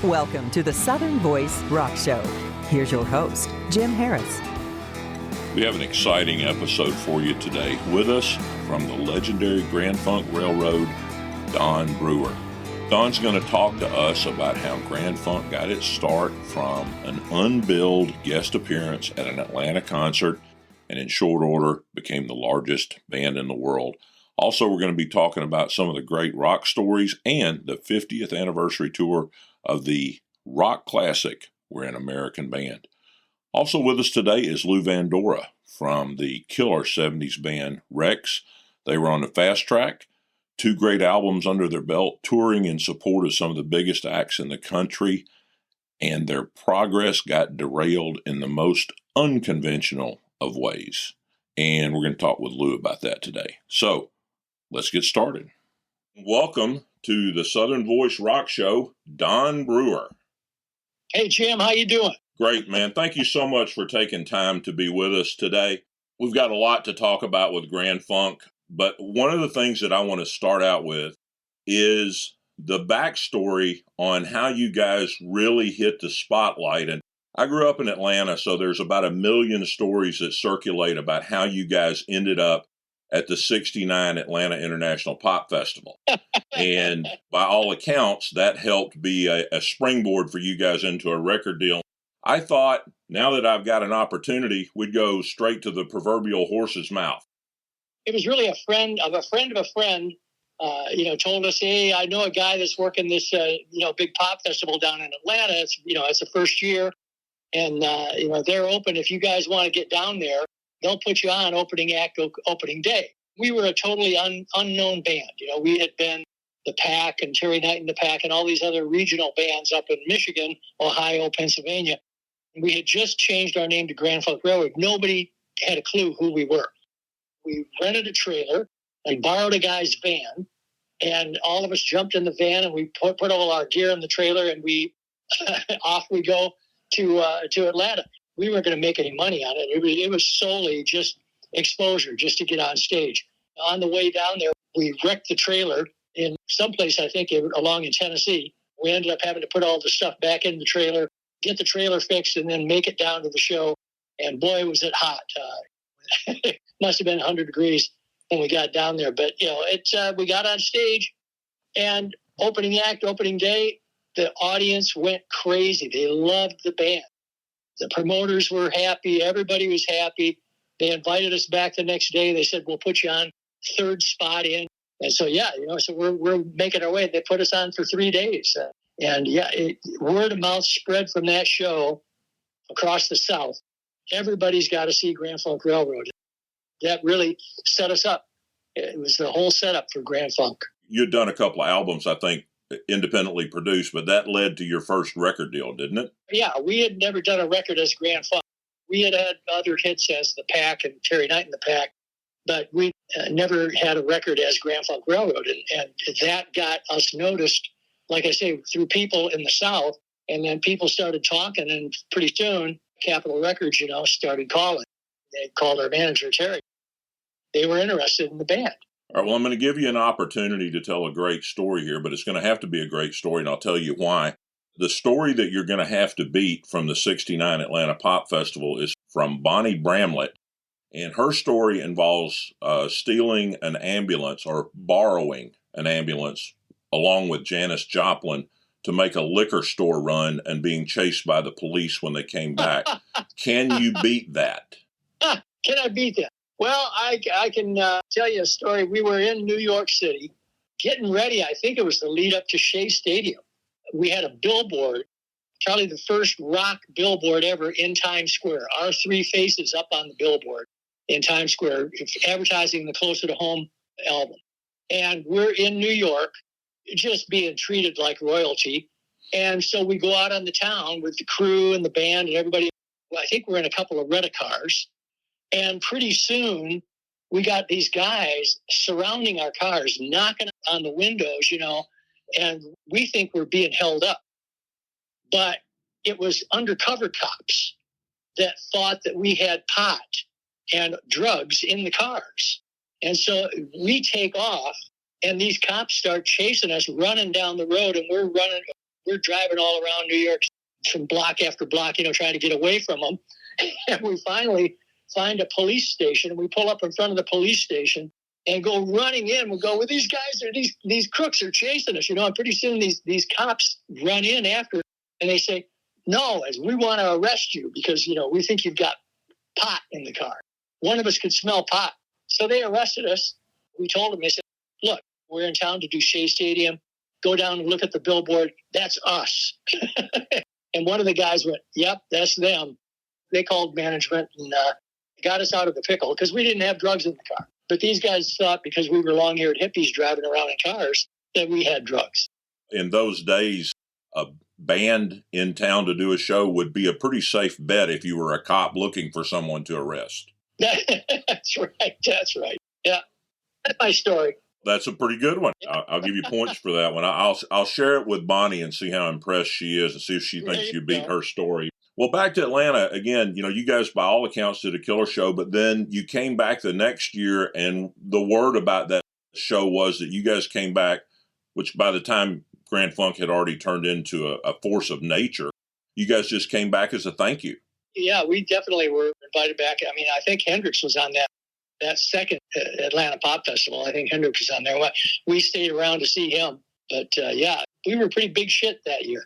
Welcome to the Southern Voice Rock Show. Here's your host, Jim Harris. We have an exciting episode for you today. With us from the legendary Grand Funk Railroad, Don Brewer. Don's going to talk to us about how Grand Funk got its start from an unbilled guest appearance at an Atlanta concert and in short order became the largest band in the world. Also, we're going to be talking about some of the great rock stories and the 50th anniversary tour of the rock classic, We're an American Band. Also with us today is Lou Van Dora from the killer 70s band Rex. They were on the fast track, 2 great albums under their belt, touring in support of some of the biggest acts in the country, and their progress got derailed in the most unconventional of ways. And we're going to talk with Lou about that today. So, let's get started. Welcome to the Southern Voice Rock Show, Don Brewer. Hey, Jim, how you doing? Great, man. Thank you so much for taking time to be with us today. We've got a lot to talk about with Grand Funk, but one of the things that I want to start out with is the backstory on how you guys really hit the spotlight. And I grew up in Atlanta, so there's about 1 million stories that circulate about how you guys ended up at the 69 Atlanta International Pop Festival. And by all accounts, that helped be a springboard for you guys into a record deal. I thought, now that I've got an opportunity, we'd go straight to the proverbial horse's mouth. It was really a friend of a friend of a friend, told us, hey, I know a guy that's working this, big pop festival down in Atlanta. It's the first year. And, they're open. If you guys want to get down there, they'll put you on opening act, opening day. We were a totally unknown band. We had been the Pack and Terry Knight and the Pack and all these other regional bands up in Michigan, Ohio, Pennsylvania. We had just changed our name to Grand Funk Railroad. Nobody had a clue who we were. We rented a trailer and borrowed a guy's van, and all of us jumped in the van and we put all our gear in the trailer, and we off we go to Atlanta. We weren't going to make any money on it. It was solely just exposure, just to get on stage. On the way down there, we wrecked the trailer in someplace, I think, along in Tennessee. We ended up having to put all the stuff back in the trailer, get the trailer fixed, and then make it down to the show. And boy, was it hot. It must have been 100 degrees when we got down there. But, we got on stage, and opening act, opening day, the audience went crazy. They loved the band. The promoters were happy. Everybody was happy. They invited us back the next day. They said, we'll put you on third spot in. And so, so we're making our way. They put us on for 3 days. Word of mouth spread from that show across the South. Everybody's got to see Grand Funk Railroad. That really set us up. It was the whole setup for Grand Funk. You'd done a couple of albums, I think, independently produced, but that led to your first record deal, didn't it? Yeah, we had never done a record as Grand Funk. We had other hits as the Pack and Terry Knight and the Pack, but we never had a record as Grand Funk Railroad, and that got us noticed, like I say, through people in the South, and then people started talking, and pretty soon, Capitol Records, started calling. They called our manager, Terry. They were interested in the band. All right, well, I'm going to give you an opportunity to tell a great story here, but it's going to have to be a great story, and I'll tell you why. The story that you're going to have to beat from the 69 Atlanta Pop Festival is from Bonnie Bramlett, and her story involves stealing an ambulance or borrowing an ambulance along with Janis Joplin to make a liquor store run and being chased by the police when they came back. Can you beat that? Can I beat that? Well, I can tell you a story. We were in New York City getting ready. I think it was the lead up to Shea Stadium. We had a billboard, probably the first rock billboard ever in Times Square. Our 3 faces up on the billboard in Times Square, advertising the Closer to Home album. And we're in New York, just being treated like royalty. And so we go out on the town with the crew and the band and everybody. I think we're in a couple of rent-a-cars. And pretty soon, we got these guys surrounding our cars, knocking on the windows, and we think we're being held up. But it was undercover cops that thought that we had pot and drugs in the cars. And so we take off, and these cops start chasing us, running down the road, and we're running we're driving all around New York from block after block, trying to get away from them. And we finally find a police station. We pull up in front of the police station and go running in. We go, well, these guys these crooks are chasing us, and pretty soon these cops run in after, and they say, no, as we want to arrest you because, we think you've got pot in the car. One of us could smell pot. So they arrested us. We told them, they said, look, we're in town to do Shea Stadium. Go down and look at the billboard. That's us. And one of the guys went, yep, that's them. They called management and got us out of the pickle because we didn't have drugs in the car. But these guys thought because we were long-haired hippies driving around in cars that we had drugs. In those days, a band in town to do a show would be a pretty safe bet if you were a cop looking for someone to arrest. That's right. That's right. Yeah. That's my story. That's a pretty good one. I'll give you points for that one. I'll share it with Bonnie and see how impressed she is and see if she thinks you beat her story. Well, back to Atlanta again. You guys by all accounts did a killer show, but then you came back the next year, and the word about that show was that you guys came back, which by the time Grand Funk had already turned into a force of nature, you guys just came back as a thank you. Yeah, we definitely were invited back. I mean, I think Hendrix was on that second Atlanta Pop Festival. I think Hendrix was on there. We stayed around to see him. But, yeah, we were pretty big shit that year.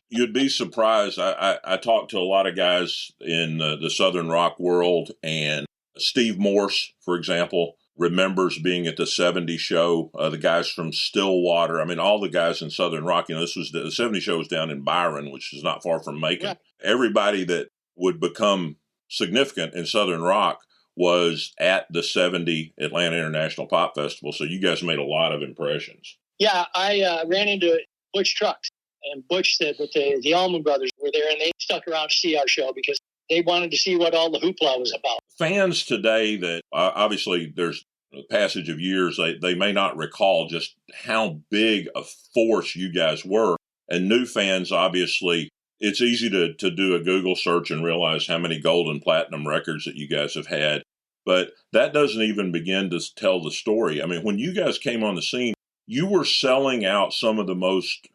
You'd be surprised. I talked to a lot of guys in the Southern rock world, and Steve Morse, for example, remembers being at the 70 show. The guys from Stillwater, I mean, all the guys in Southern rock, this was the 70 show was down in Byron, which is not far from Macon. Yeah. Everybody that would become significant in Southern rock was at the 70 Atlanta International Pop Festival. So you guys made a lot of impressions. Yeah, I ran into Butch Trucks, and Butch said that the Allman Brothers were there, and they stuck around to see our show because they wanted to see what all the hoopla was about. Fans today that obviously there's a passage of years, they may not recall just how big a force you guys were. And new fans, obviously, it's easy to do a Google search and realize how many gold and platinum records that you guys have had. But that doesn't even begin to tell the story. I mean, when you guys came on the scene, you were selling out some of the most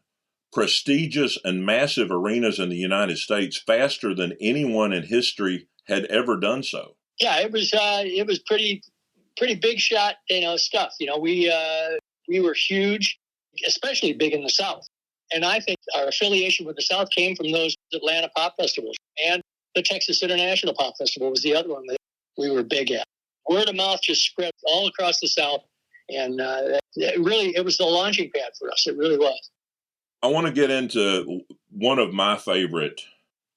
prestigious and massive arenas in the United States faster than anyone in history had ever done so. Yeah, it was pretty big shot, stuff. We were huge, especially big in the South. And I think our affiliation with the South came from those Atlanta Pop Festivals, and the Texas International Pop Festival was the other one that we were big at. Word of mouth just spread all across the South. And it was the launching pad for us. It really was. I want to get into one of my favorite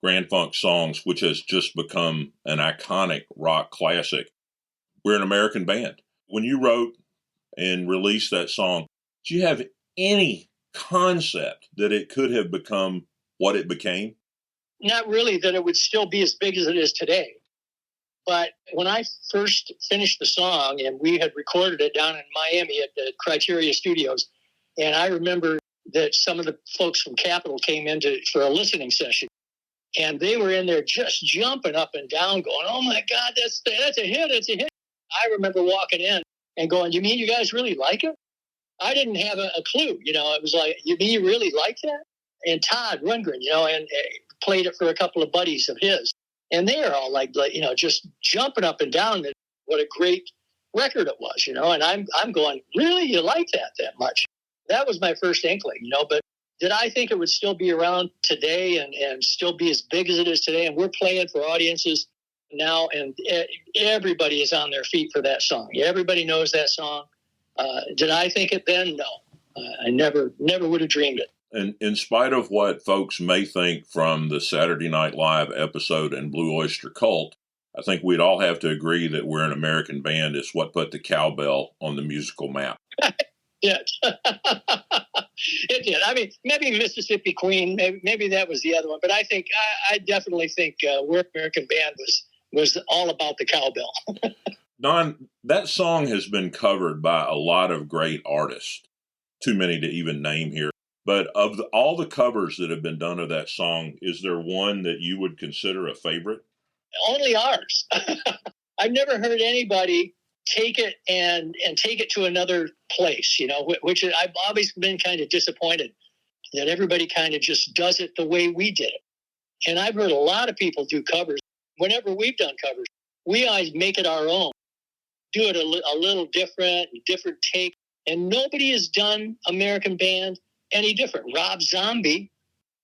Grand Funk songs, which has just become an iconic rock classic. We're an American Band. When you wrote and released that song, do you have any concept that it could have become what it became? Not really, that it would still be as big as it is today. But when I first finished the song, and we had recorded it down in Miami at the Criteria Studios, and I remember that some of the folks from Capitol came in for a listening session, and they were in there just jumping up and down, going, "Oh my God, that's a hit! It's a hit!" I remember walking in and going, "You mean you guys really like it?" I didn't have a clue. It was like, "You mean you really like that?" And Todd Rundgren, and played it for a couple of buddies of his. And they are all like, just jumping up and down at what a great record it was, and I'm going, really? You like that much? That was my first inkling, but did I think it would still be around today and still be as big as it is today? And we're playing for audiences now, and everybody is on their feet for that song. Everybody knows that song. Did I think it then? No. I never would have dreamed it. And in spite of what folks may think from the Saturday Night Live episode and Blue Oyster Cult, I think we'd all have to agree that We're an American Band is what put the cowbell on the musical map. Yeah, it did. I mean, maybe Mississippi Queen, maybe that was the other one. But I definitely think We're an American Band was all about the cowbell. Don, that song has been covered by a lot of great artists, too many to even name here. But of all the covers that have been done of that song, is there one that you would consider a favorite? Only ours. I've never heard anybody take it and take it to another place, which I've always been kind of disappointed. that everybody kind of just does it the way we did it. And I've heard a lot of people do covers. Whenever we've done covers, we always make it our own, do it a little different take. And nobody has done American Band any different. Rob Zombie,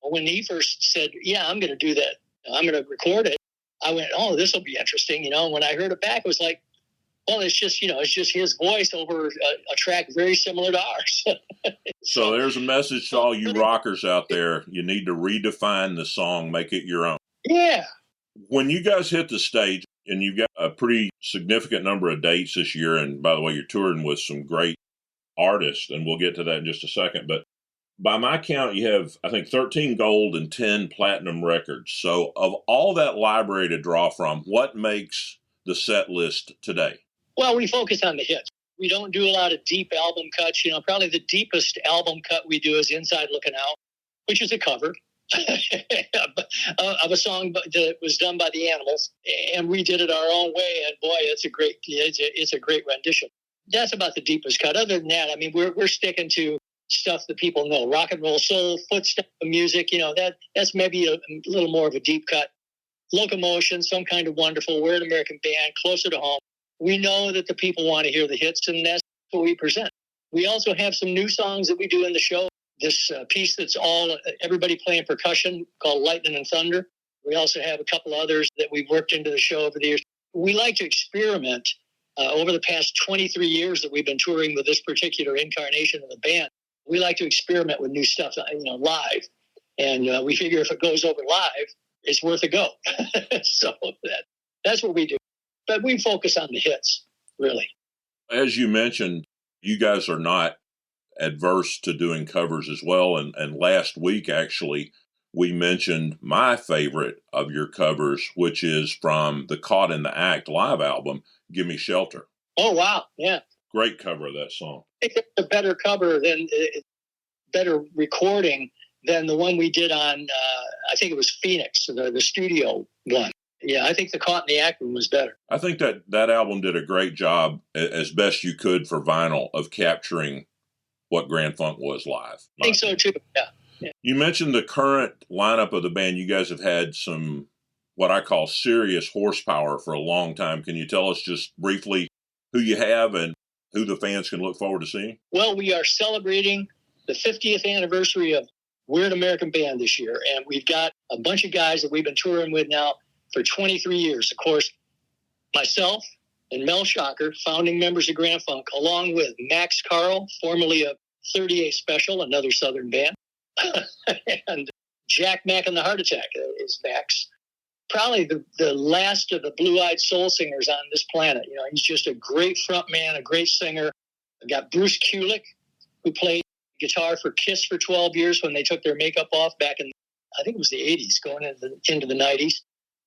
when he first said, yeah, I'm going to do that, I'm going to record it, I went, oh, this will be interesting. And when I heard it back, it was like, well, it's just his voice over a track very similar to ours. So there's a message to all you rockers out there. You need to redefine the song, make it your own. Yeah. When you guys hit the stage, and you've got a pretty significant number of dates this year, and by the way, you're touring with some great artists, and we'll get to that in just a second, but by my count, you have, I think, 13 gold and 10 platinum records. So of all that library to draw from, what makes the set list today? Well, we focus on the hits. We don't do a lot of deep album cuts. Probably the deepest album cut we do is Inside Looking Out, which is a cover of a song that was done by the Animals, and we did it our own way. And boy, it's a great rendition. That's about the deepest cut. Other than that, I mean, we're sticking to stuff that people know: rock and roll, soul, footstep music. That's maybe a little more of a deep cut. Locomotion, Some Kind of Wonderful, We're an American Band, Closer to Home. We know that the people want to hear the hits, and that's what we present. We also have some new songs that we do in the show. This piece that's all everybody playing percussion called Lightning and Thunder. We also have a couple others that we've worked into the show over the years. We like to experiment. Over the past 23 years that we've been touring with this particular incarnation of the band, we like to experiment with new stuff, live. And we figure if it goes over live, it's worth a go. So that's what we do. But we focus on the hits, really. As you mentioned, you guys are not adverse to doing covers as well. And last week, actually, we mentioned my favorite of your covers, which is from the Caught in the Act live album, Give Me Shelter. Oh, wow. Yeah. Great cover of that song. I think it's a better cover better recording than the one we did on, I think it was Phoenix, the studio one. Yeah, I think the Caught in the Act one was better. I think that album did a great job, as best you could for vinyl, of capturing what Grand Funk was live. I think so, too. Yeah. You mentioned the current lineup of the band. You guys have had some, what I call serious horsepower for a long time. Can you tell us just briefly who you have and who the fans can look forward to seeing? Well, we are celebrating the 50th anniversary of We're an American Band this year, and we've got a bunch of guys that we've been touring with now for 23 years. Of course, myself and Mel Shocker, founding members of Grand Funk, along with Max Carl, formerly of 38 Special, another Southern band, and Jack Mack and the Heart Attack is Max. Probably the last of the blue-eyed soul singers on this planet. He's just a great front man, a great singer. I've got Bruce Kulick, who played guitar for Kiss for 12 years when they took their makeup off back in, I think it was the 80s, going into the 90s.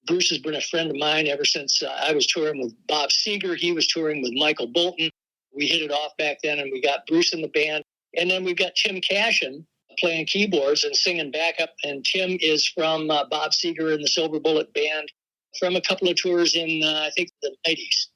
Bruce has been a friend of mine ever since I was touring with Bob Seger. He was touring with Michael Bolton. We hit it off back then, and we got Bruce in the band. And then we've got Tim Cashin playing keyboards and singing backup. And Tim is from Bob Seger and the Silver Bullet Band from a couple of tours in, I think, the 90s.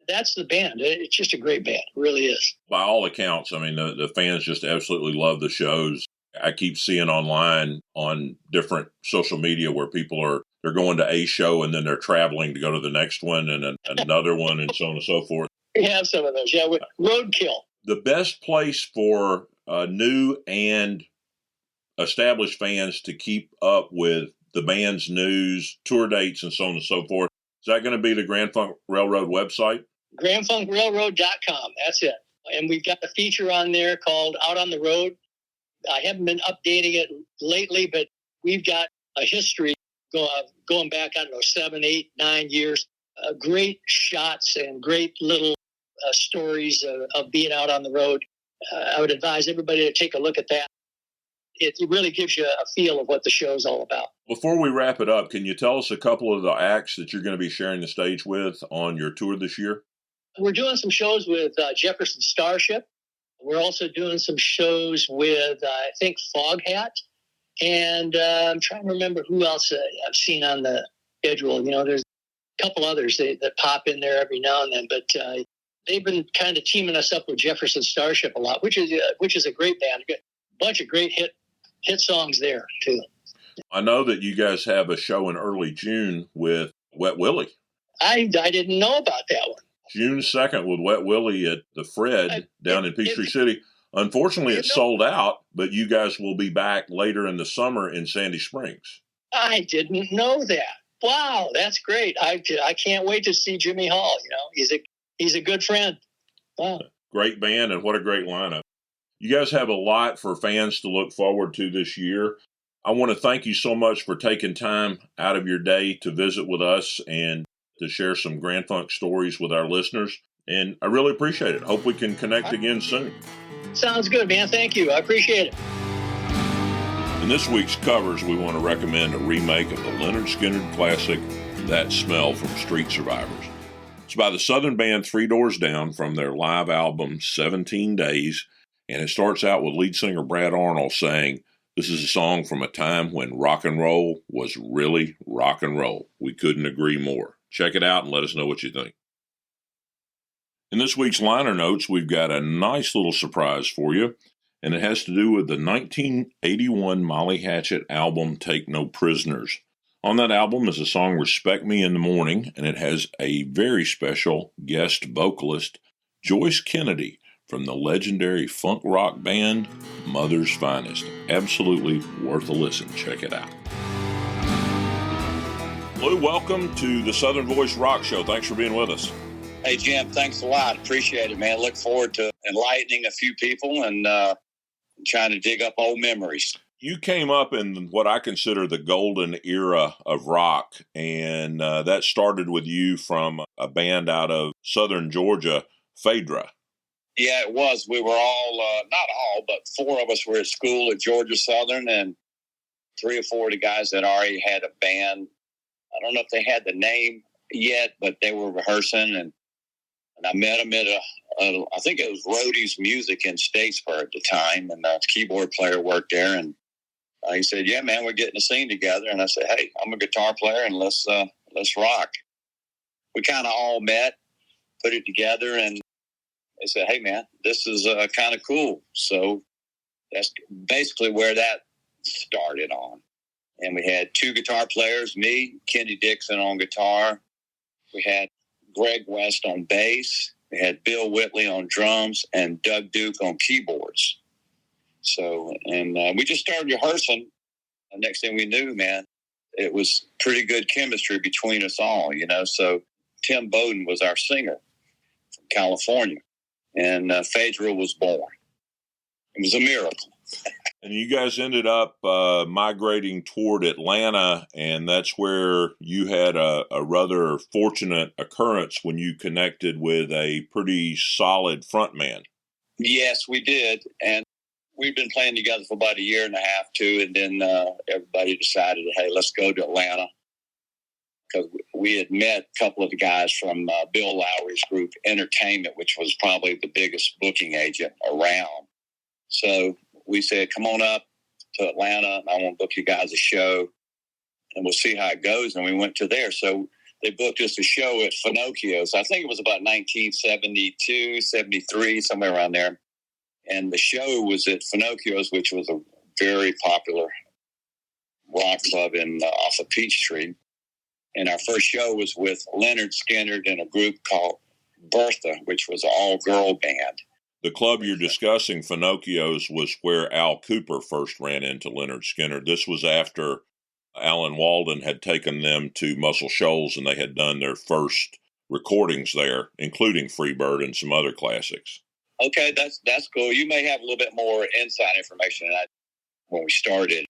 That's the band. It's just a great band. It really is. By all accounts, I mean, the fans just absolutely love the shows. I keep seeing online on different social media where people they're going to a show and then they're traveling to go to the next one and another one and so on and so forth. We have some of those, yeah, with Roadkill. The best place for new and established fans to keep up with the band's news, tour dates, and so on and so forth, is that going to be the Grand Funk Railroad website? GrandFunkRailroad.com, that's it. And we've got a feature on there called Out on the Road. I haven't been updating it lately, but we've got a history going back, 7, 8, 9 years. Great shots and great little stories of being out on the road. I would advise everybody to take a look at that. It really gives you a feel of what the show's all about. Before we wrap it up, can you tell us a couple of the acts that you're going to be sharing the stage with on your tour this year? We're doing some shows with Jefferson Starship. We're also doing some shows with, I think, Foghat. And I'm trying to remember who else I've seen on the schedule. There's a couple others that pop in there every now and then. But they've been kind of teaming us up with Jefferson Starship a lot, which is a great band. A bunch of great hit songs there too. I know that you guys have a show in early June with Wet Willie. I didn't know about that one. June 2nd with Wet Willie at the Fred down in Peachtree City. Unfortunately, it's sold out, but you guys will be back later in the summer in Sandy Springs. I didn't know that. Wow, that's great. I can't wait to see Jimmy Hall. He's a good friend. Wow. Great band, and what a great lineup. You guys have a lot for fans to look forward to this year. I want to thank you so much for taking time out of your day to visit with us and to share some Grand Funk stories with our listeners. And I really appreciate it. Hope we can connect again soon. Sounds good, man. Thank you. I appreciate it. In this week's covers, we want to recommend a remake of the Lynyrd Skynyrd classic, That Smell from Street Survivors. It's by the Southern band Three Doors Down from their live album, 17 Days, and it starts out with lead singer Brad Arnold saying, "This is a song from a time when rock and roll was really rock and roll. We couldn't agree more." Check it out and let us know what you think. In this week's liner notes, we've got a nice little surprise for you, and it has to do with the 1981 Molly Hatchet album, Take No Prisoners. On that album is a song, Respect Me in the Morning, and it has a very special guest vocalist, Joyce Kennedy, from the legendary funk rock band Mother's Finest. Absolutely worth a listen. Check it out. Lou, welcome to the Southern Voice Rock Show. Thanks for being with us. Hey, Jim, thanks a lot. Appreciate it, man. Look forward to enlightening a few people and trying to dig up old memories. You came up in what I consider the golden era of rock, and that started with you from a band out of southern Georgia, Phaedra. Yeah, it was. We were all, not all, but four of us were at school at Georgia Southern, and 3 or 4 of the guys that already had a band. I don't know if they had the name yet, but they were rehearsing, and I met them at I think it was Rhodey's Music in Statesboro at the time, and the keyboard player worked there, and he said, "Yeah, man, we're getting a scene together." And I said, "Hey, I'm a guitar player, and let's rock." We kind of all met, put it together, and they said, "Hey, man, this is kind of cool." So that's basically where that started on. And we had 2 guitar players, me, Kenny Dixon on guitar. We had Greg West on bass. We had Bill Whitley on drums and Doug Duke on keyboards. So, and we just started rehearsing. The next thing we knew, man, it was pretty good chemistry between us all, So Tim Bowden was our singer from California, and Phaedra was born. It was a miracle. And you guys ended up migrating toward Atlanta, and that's where you had a rather fortunate occurrence when you connected with a pretty solid frontman. Yes, we did. And we'd been playing together for about 1.5 years, too, and then everybody decided, hey, let's go to Atlanta. Because we had met a couple of the guys from Bill Lowry's group, Entertainment, which was probably the biggest booking agent around. So we said, come on up to Atlanta. I want to book you guys a show, and we'll see how it goes. And we went to there. So they booked us a show at Finocchio's. I think it was about 1972, 73, somewhere around there. And the show was at Finocchio's, which was a very popular rock club off of Peachtree. And our first show was with Lynyrd Skynyrd and a group called Bertha, which was an all-girl band. The club you're discussing, Finocchio's, was where Al Cooper first ran into Lynyrd Skynyrd. This was after Alan Walden had taken them to Muscle Shoals, and they had done their first recordings there, including Freebird and some other classics. Okay, that's cool. You may have a little bit more inside information than I. When we started,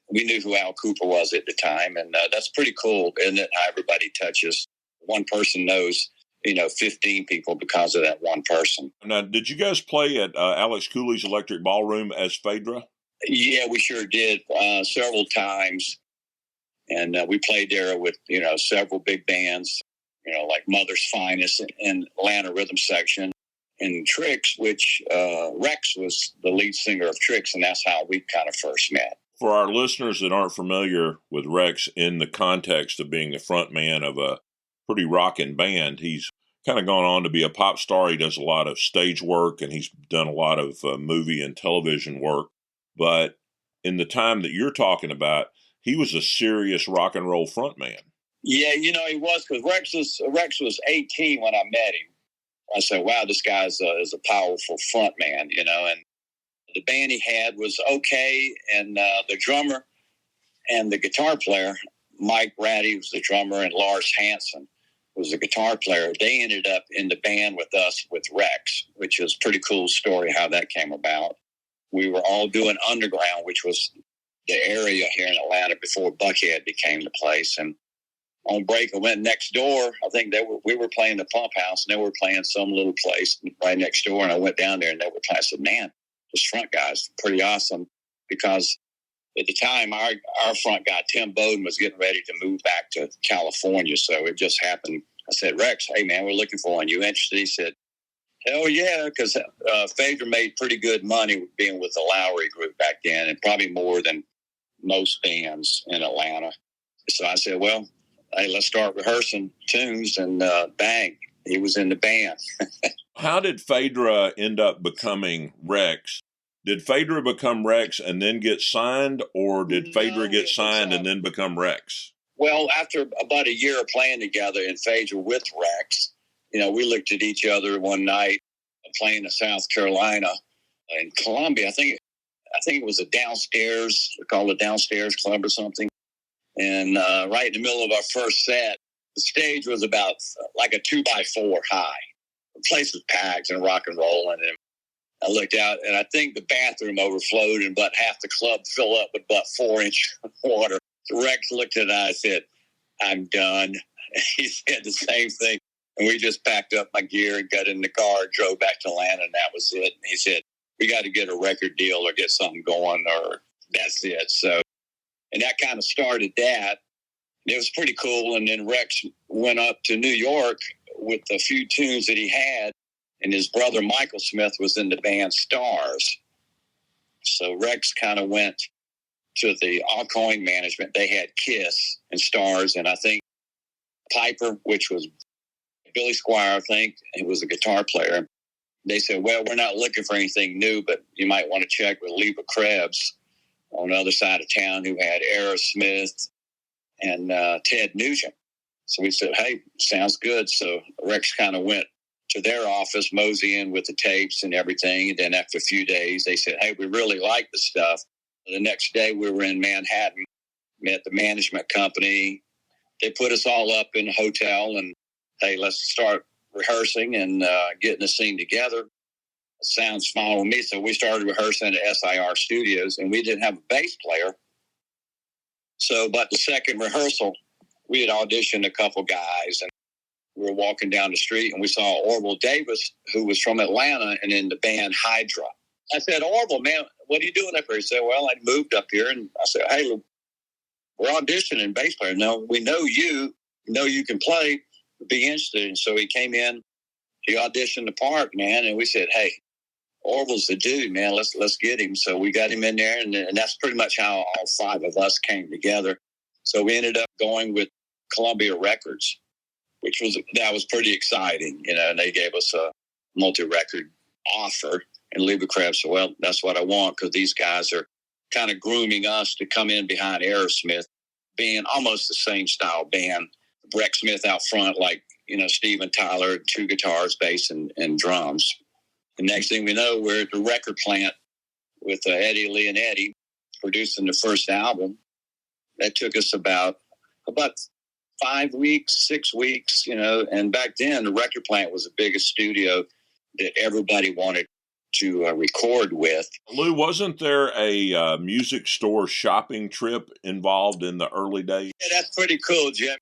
we knew who Al Cooper was at the time, and that's pretty cool, isn't it, how everybody touches. One person knows 15 people because of that one person. Now, did you guys play at Alex Cooley's Electric Ballroom as Phaedra? Yeah, we sure did several times. And we played there with, several big bands, like Mother's Finest and Atlanta Rhythm Section. And Trix, which Rex was the lead singer of Trix, and that's how we kind of first met. For our listeners that aren't familiar with Rex in the context of being the front man of a pretty rocking band, he's kind of gone on to be a pop star. He does a lot of stage work, and he's done a lot of movie and television work. But in the time that you're talking about, he was a serious rock and roll frontman. Yeah, he was, because Rex was 18 when I met him. I said, wow, this guy is a powerful frontman, and the band he had was okay, and the drummer and the guitar player, Mike Ratty was the drummer, and Lars Hansen was the guitar player. They ended up in the band with us with Rex, which is a pretty cool story how that came about. We were all doing underground, which was the area here in Atlanta before Buckhead became the place. And on break, I went next door. I think we were playing the Pump House, and they were playing some little place right next door. And I went down there, and they were playing. I said, man, this front guy's pretty awesome, because at the time, our front guy, Tim Bowden, was getting ready to move back to California. So it just happened. I said, Rex, hey, man, we're looking for one. You interested? He said, hell yeah, because Phaedra made pretty good money being with the Lowry Group back then, and probably more than most bands in Atlanta. So I said, well, hey, let's start rehearsing tunes, and bang, he was in the band. How did Phaedra end up becoming Rex? Did Phaedra become Rex and then get signed, or did Phaedra get signed and then become Rex? Well, after about a year of playing together in Phaedra with Rex, we looked at each other one night playing in South Carolina, in Columbia. I think it was a downstairs, we call it Downstairs Club or something. And right in the middle of our first set, the stage was about like a 2x4 high. The place was packed and rock and rolling. And I looked out, and I think the bathroom overflowed, and about half the club filled up with about 4-inch water. So Rex looked at it, and I said, I'm done. And he said the same thing. And we just packed up my gear and got in the car, drove back to Atlanta, and that was it. And he said, we got to get a record deal or get something going, or that's it. So, and that kind of started that. It was pretty cool. And then Rex went up to New York with a few tunes that he had, and his brother Michael Smith was in the band Stars. So Rex kind of went to the Alcoin management. They had Kiss and Stars, and I think Piper, which was Billy Squire, I think, he was a guitar player. They said, well, we're not looking for anything new, but you might want to check with Leva Krebs on the other side of town, who had Aerosmith and Ted Nugent. So we said, hey, sounds good. So Rex kind of went to their office, mosey in with the tapes and everything. And then after a few days, they said, hey, we really like the stuff. The next day we were in Manhattan, met the management company. They put us all up in a hotel, and hey, let's start rehearsing and getting the scene together. Sounds fine with me. So we started rehearsing at SIR Studios, and we didn't have a bass player. So, but the second rehearsal, we had auditioned a couple guys, and we were walking down the street, and we saw Orville Davis, who was from Atlanta and in the band Hydra. I said, Orville, man, what are you doing up here? He said, well, I moved up here. And I said, hey, we're auditioning bass player. No, we know you can play, be interested. And so he came in, he auditioned the part, man. And we said, hey, Orville's the dude, man. Let's get him. So we got him in there. And that's pretty much how all five of us came together. So we ended up going with Columbia Records, that was pretty exciting, and they gave us a multi-record offer. And Leva Krebs said, well, that's what I want, because these guys are kind of grooming us to come in behind Aerosmith, being almost the same style band. Rex Smith out front, like, Steven Tyler, 2 guitars, bass, and drums. The next thing we know, we're at the record plant with Eddie Lee and Eddie producing the first album. That took us about 5 weeks, 6 weeks, and back then the record plant was the biggest studio that everybody wanted to record with. Lou, wasn't there a music store shopping trip involved in the early days? Yeah, that's pretty cool, Jim.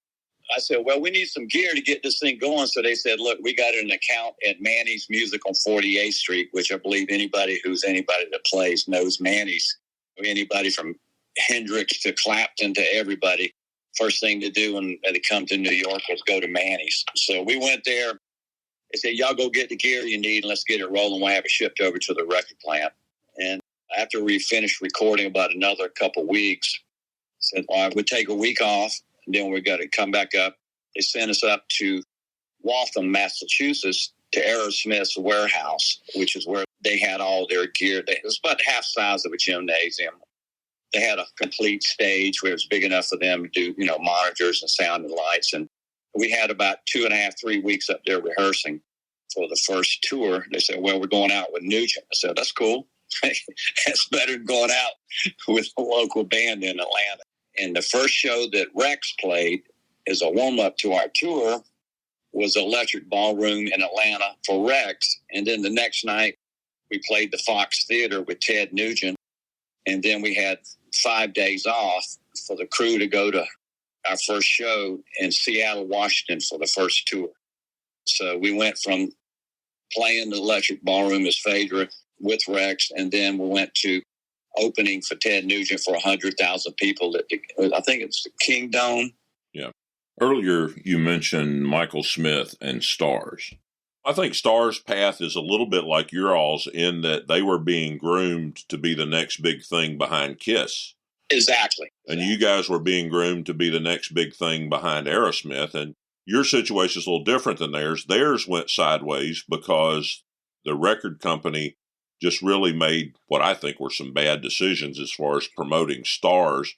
I said, well, we need some gear to get this thing going. So they said, look, we got an account at Manny's Music on 48th Street, which I believe anybody that plays knows Manny's. Anybody from Hendrix to Clapton to everybody, first thing to do when they come to New York was go to Manny's. So we went there. They said, y'all go get the gear you need and let's get it rolling. We'll have it shipped over to the record plant. And after we finished recording about another couple weeks, said, well, I would take a week off, and then we got to come back up. They sent us up to Waltham, Massachusetts, to Aerosmith's warehouse, which is where they had all their gear. It was about half size of a gymnasium. they had a complete stage where it was big enough for them to do, monitors and sound and lights. And we had about 2.5, 3 weeks up there rehearsing for the first tour. They said, well, we're going out with Nugent. I said, that's cool. That's better than going out with a local band in Atlanta. And the first show that Rex played as a warm-up to our tour was Electric Ballroom in Atlanta for Rex. And then the next night, we played the Fox Theater with Ted Nugent. And then we had 5 days off for the crew to go to our first show in Seattle, Washington for the first tour. So we went from playing the Electric Ballroom as Phaedra with Rex, and then we went to opening for Ted Nugent for 100,000 people. I think it's the King Dome. Yeah. Earlier, you mentioned Michael Smith and Stars. I think Stars' path is a little bit like your all's in that they were being groomed to be the next big thing behind Kiss. Exactly. And you guys were being groomed to be the next big thing behind Aerosmith. And your situation is a little different than theirs. Theirs went sideways because the record company just really made what I think were some bad decisions as far as promoting Stars.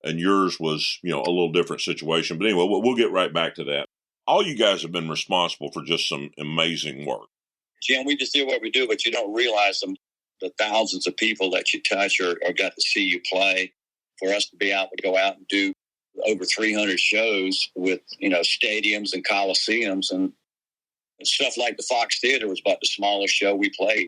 And yours was, a little different situation. But anyway, we'll get right back to that. All you guys have been responsible for just some amazing work. Jim, we just do what we do, but you don't realize the thousands of people that you touch or got to see you play. For us to be able to go out and do over 300 shows with, stadiums and coliseums and stuff like the Fox Theater was about the smallest show we played,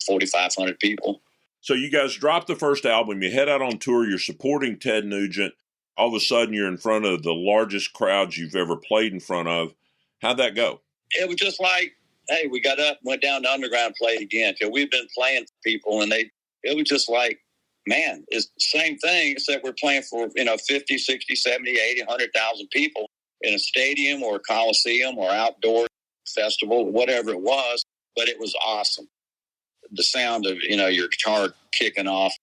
4,500 people. So you guys dropped the first album, you head out on tour, you're supporting Ted Nugent. All of a sudden you're in front of the largest crowds you've ever played in front of. How'd that go? It was just like, hey, we got up, went down to Underground, played again. Because we've been playing for people, and it was just like, man, it's the same thing, except we're playing for, 50, 60, 70, 80, 100,000 people in a stadium or a coliseum or outdoor festival, whatever it was. But it was awesome. The sound of, your guitar kicking off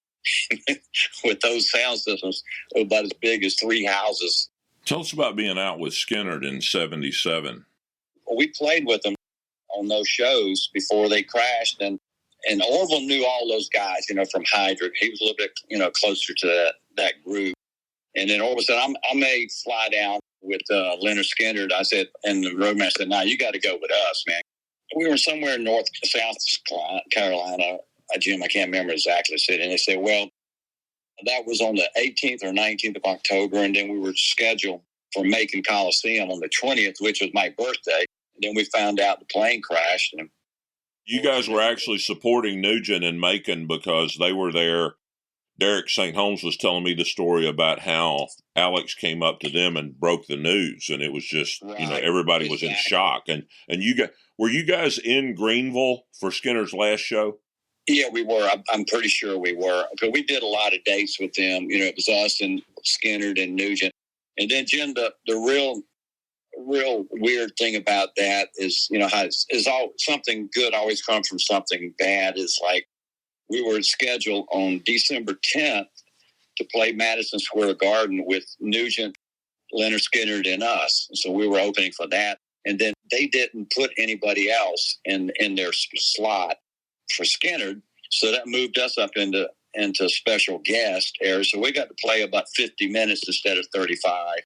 with those sound systems about as big as 3 houses. Tell us about being out with Skynyrd in 77. Well, we played with them on those shows before they crashed, and Orville knew all those guys, from Hydra. He was a little bit, closer to that group. And then Orville said, I may fly down with Leonard Skynyrd. I said, and the roadman said, no, you got to go with us, man. We were somewhere in South Carolina, Jim, I can't remember exactly the city. And they said, well, that was on the 18th or 19th of October, and then we were scheduled for Macon Coliseum on the 20th, which was my birthday. And then we found out the plane crashed. And you guys were actually supporting Nugent and Macon because they were there. Derek St. Holmes was telling me the story about how Alex came up to them and broke the news, and it was just, right. Everybody was in shock. And were you guys in Greenville for Skynyrd's last show? Yeah, we were. I'm pretty sure we were, because we did a lot of dates with them. It was us and Skynyrd and Nugent. And then, Jim, the real weird thing about that is, how is all something good always comes from something bad. Is like we were scheduled on December 10th to play Madison Square Garden with Nugent, Leonard Skynyrd, and us. And so we were opening for that. And then they didn't put anybody else in their slot for Skynyrd. So that moved us up into special guest area. So we got to play about 50 minutes instead of 35.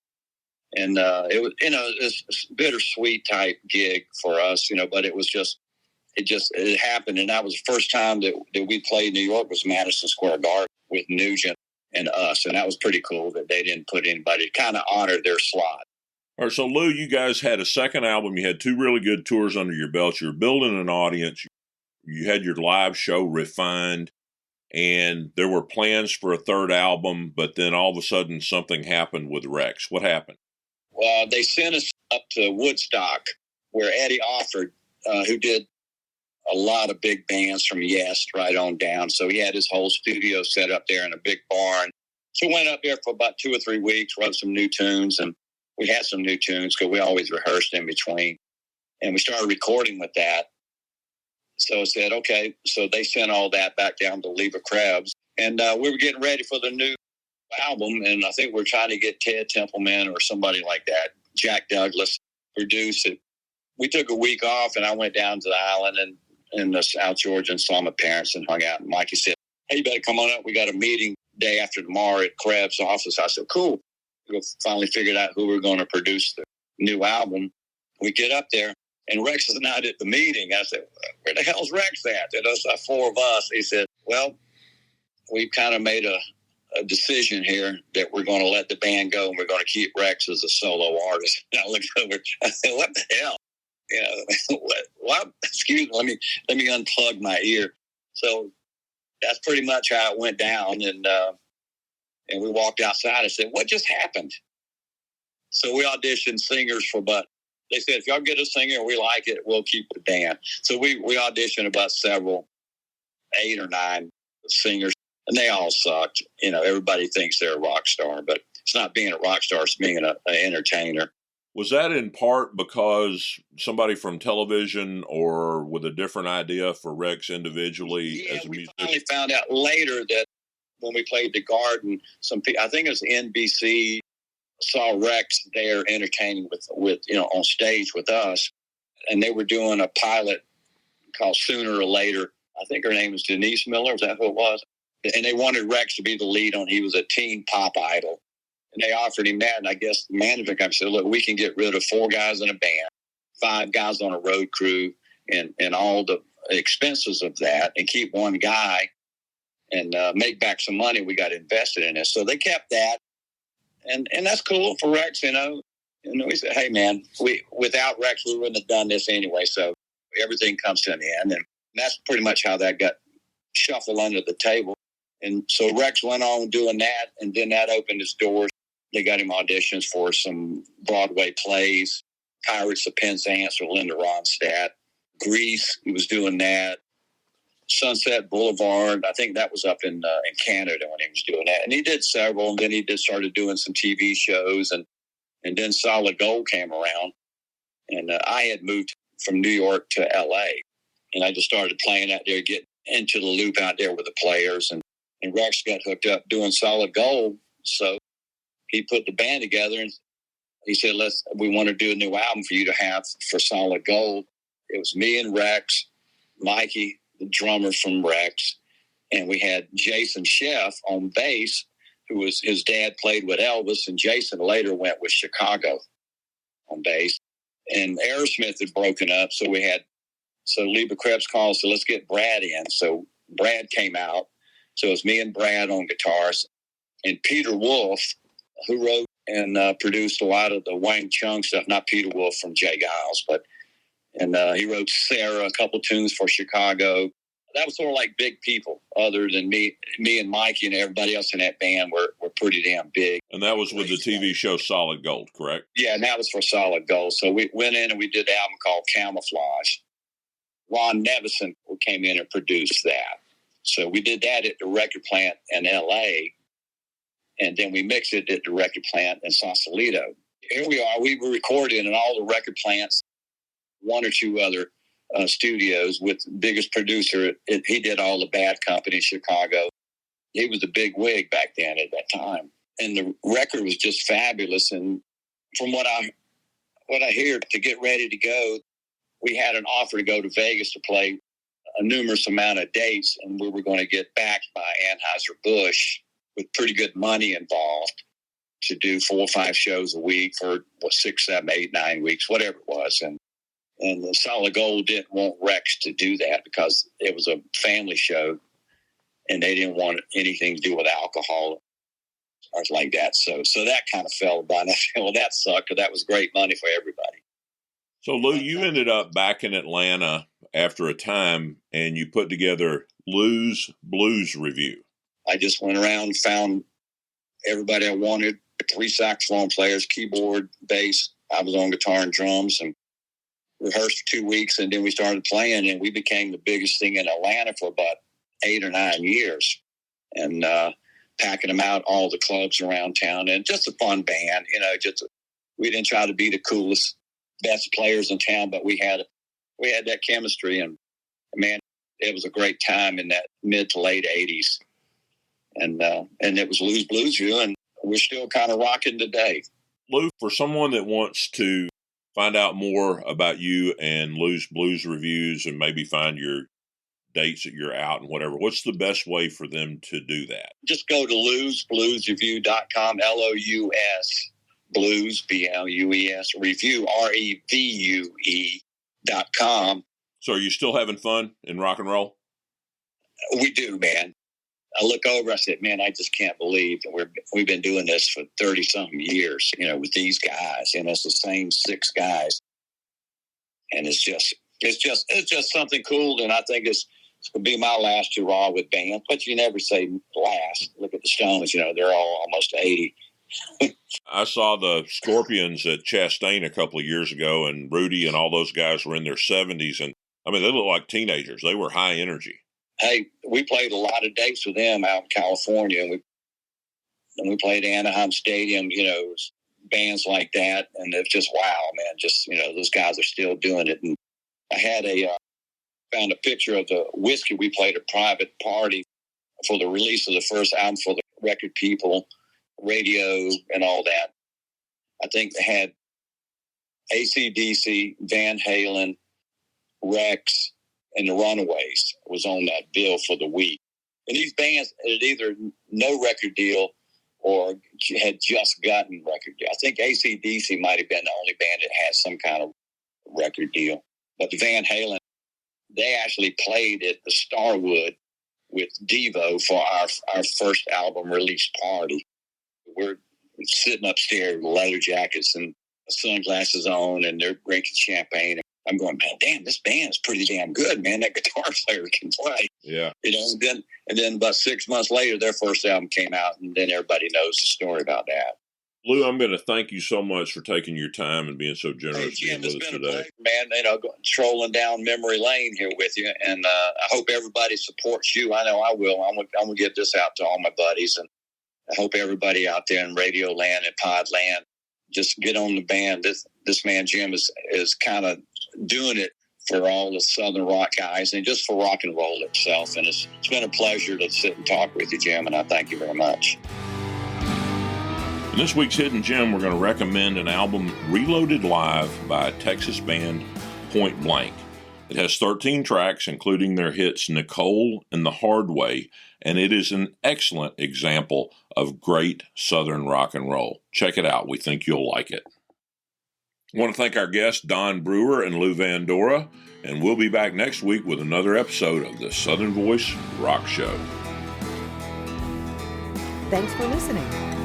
And it was, it's a bittersweet type gig for us, but it was it happened. And that was the first time that we played New York was Madison Square Garden with Nugent and us. And that was pretty cool that they didn't put anybody, kind of honored their slot. All right, so Lou, you guys had a second album. You had 2 really good tours under your belt. You were building an audience. You had your live show Refined, and there were plans for a third album, but then all of a sudden something happened with Rex. What happened? Well, they sent us up to Woodstock, where Eddie Offord, who did a lot of big bands from Yes right on down. So he had his whole studio set up there in a big barn. So we went up there for about 2 or 3 weeks, wrote some new tunes, and we had some new tunes because we always rehearsed in between. And we started recording with that. So I said, okay. So they sent all that back down to Leva Krebs. And we were getting ready for the new album. And I think we're trying to get Ted Templeman or somebody like that, Jack Douglas, produce it. We took a week off, and I went down to the island and in South Georgia and saw my parents and hung out. And Mikey said, hey, you better come on up. We got a meeting day after tomorrow at Krebs' office. I said, cool. We finally figured out who we're going to produce the new album. We get up there, and Rex is not at the meeting. I said, where the hell's Rex at? And there's like 4 of us. He said, well, we've kind of made a decision here that we're going to let the band go, and we're going to keep Rex as a solo artist. And I looked over, I said, what the hell? You know, what? Excuse me, let me unplug my ear. So that's pretty much how it went down. And we walked outside and said, what just happened? So we auditioned singers they said, if y'all get a singer and we like it, we'll keep the band. So we auditioned about 8 or 9 singers, and they all sucked. You know, everybody thinks they're a rock star, but it's not being a rock star, it's being an entertainer. Was that in part because somebody from television or with a different idea for Rex individually as a musician? We finally found out later that when we played the Garden, some people, I think it was NBC, saw Rex there entertaining with on stage with us, and they were doing a pilot called Sooner or Later. I think her name was Denise Miller. Is that who it was? And they wanted Rex to be the lead on. He was a teen pop idol. And they offered him that, and I guess the management company said, look, we can get rid of 4 guys in a band, 5 guys on a road crew, and all the expenses of that, and keep 1 guy and make back some money. We got invested in it. So they kept that, and that's cool for Rex, you know. And we said, hey, man, without Rex, we wouldn't have done this anyway. So everything comes to an end, and that's pretty much how that got shuffled under the table. And so Rex went on doing that, and then that opened his doors. They got him auditions for some Broadway plays, Pirates of Penzance with Linda Ronstadt, Grease, he was doing that, Sunset Boulevard, I think that was up in Canada when he was doing that. And he did several, and then he started doing some TV shows, and then Solid Gold came around. And I had moved from New York to L.A., and I just started playing out there, getting into the loop out there with the players. And Rex got hooked up doing Solid Gold, so he put the band together, and he said, we want to do a new album for you to have for Solid Gold. It was me and Rex, Mikey, the drummer from Rex, and we had Jason Sheff on bass, who was, his dad played with Elvis, and Jason later went with Chicago on bass. And Aerosmith had broken up, so Liba Krebs called, so let's get Brad in. So Brad came out. So it was me and Brad on guitars, and Peter Wolf, who wrote and produced a lot of the Wang Chung stuff, not Peter Wolf from Jay Giles, and he wrote Sarah, a couple tunes for Chicago. That was sort of like big people, other than me and Mikey and everybody else in that band were pretty damn big. And that was with the TV show Solid Gold, correct? Yeah, and that was for Solid Gold. So we went in and we did an album called Camouflage. Ron Nevison came in and produced that. So we did that at the record plant in L.A., and then we mixed it at the record plant in Sausalito. Here we are. We were recording in all the record plants, 1 or 2 other studios with the biggest producer. He did all the Bad Company in Chicago. He was the big wig back then at that time. And the record was just fabulous. And from what I hear, to get ready to go, we had an offer to go to Vegas to play a numerous amount of dates, and we were going to get backed by Anheuser-Busch with pretty good money involved to do 4 or 5 shows a week for 6, 7, 8, 9 weeks, whatever it was. And the Solid Gold didn't want Rex to do that because it was a family show, and they didn't want anything to do with alcohol or like that. So that kind of fell by. And I feel, well, that sucked, because that was great money for everybody. So, Lou, you ended up back in Atlanta after a time, and you put together Lou's Blues Review. I just went around and found everybody I wanted, 3 saxophone players, keyboard, bass. I was on guitar and drums, and rehearsed for 2 weeks, and then we started playing, and we became the biggest thing in Atlanta for about 8 or 9 years, and packing them out all the clubs around town, and just a fun band. We didn't try to be the coolest, best players in town, but we had that chemistry, and man, it was a great time in that mid to late 80s. And it was Lou's Blues Review, and we're still kind of rocking today. Lou, for someone that wants to find out more about you and Lou's Blues Reviews, and maybe find your dates that you're out and whatever, what's the best way for them to do that? Just go to bluesreview.com, L-O-U-S, blues, B-L-U-E-S, review, R-E-V-U-E.com. So are you still having fun in rock and roll? We do, man. I look over, I said, man, I just can't believe that we've been doing this for 30-something years, with these guys, and it's the same 6 guys. And it's just something cool, and I think it's going to be my last hurrah with bands. But you never say last. Look at the Stones, they're all almost 80. I saw the Scorpions at Chastain a couple of years ago, and Rudy and all those guys were in their 70s, and I mean, they look like teenagers. They were high energy. Hey, we played a lot of dates with them out in California, and we played Anaheim Stadium, bands like that, and it's just wow, man. Just those guys are still doing it. And I had found a picture of the Whiskey. We played a private party for the release of the first album for the record people, radio, and all that. I think they had AC/DC, Van Halen, Rex, and the Runaways was on that bill for the week. And these bands had either no record deal or had just gotten record deal. I think AC/DC might have been the only band that had some kind of record deal. But the Van Halen, they actually played at the Starwood with Devo for our first album release party. We're sitting upstairs with leather jackets and sunglasses on, and they're drinking champagne. I'm going, man, damn, this band's pretty damn good, man. That guitar player can play. Yeah. And then about 6 months later, their first album came out, and then everybody knows the story about that. Lou, I'm going to thank you so much for taking your time and being so generous Jim, being with us today. Pleasure, man. Trolling down memory lane here with you, and I hope everybody supports you. I know I will. I'm going to get this out to all my buddies, and I hope everybody out there in Radio Land and Pod Land just get on the band. This man Jim is kind of doing it for all the Southern rock guys and just for rock and roll itself. And it's been a pleasure to sit and talk with you, Jim, and I thank you very much. In this week's Hidden Gem, we're going to recommend an album, Reloaded Live, by Texas band Point Blank. It has 13 tracks, including their hits Nicole and The Hard Way, and it is an excellent example of great Southern rock and roll. Check it out. We think you'll like it. I want to thank our guests, Don Brewer and Lou Van Dora, and we'll be back next week with another episode of the Southern Voice Rock Show. Thanks for listening.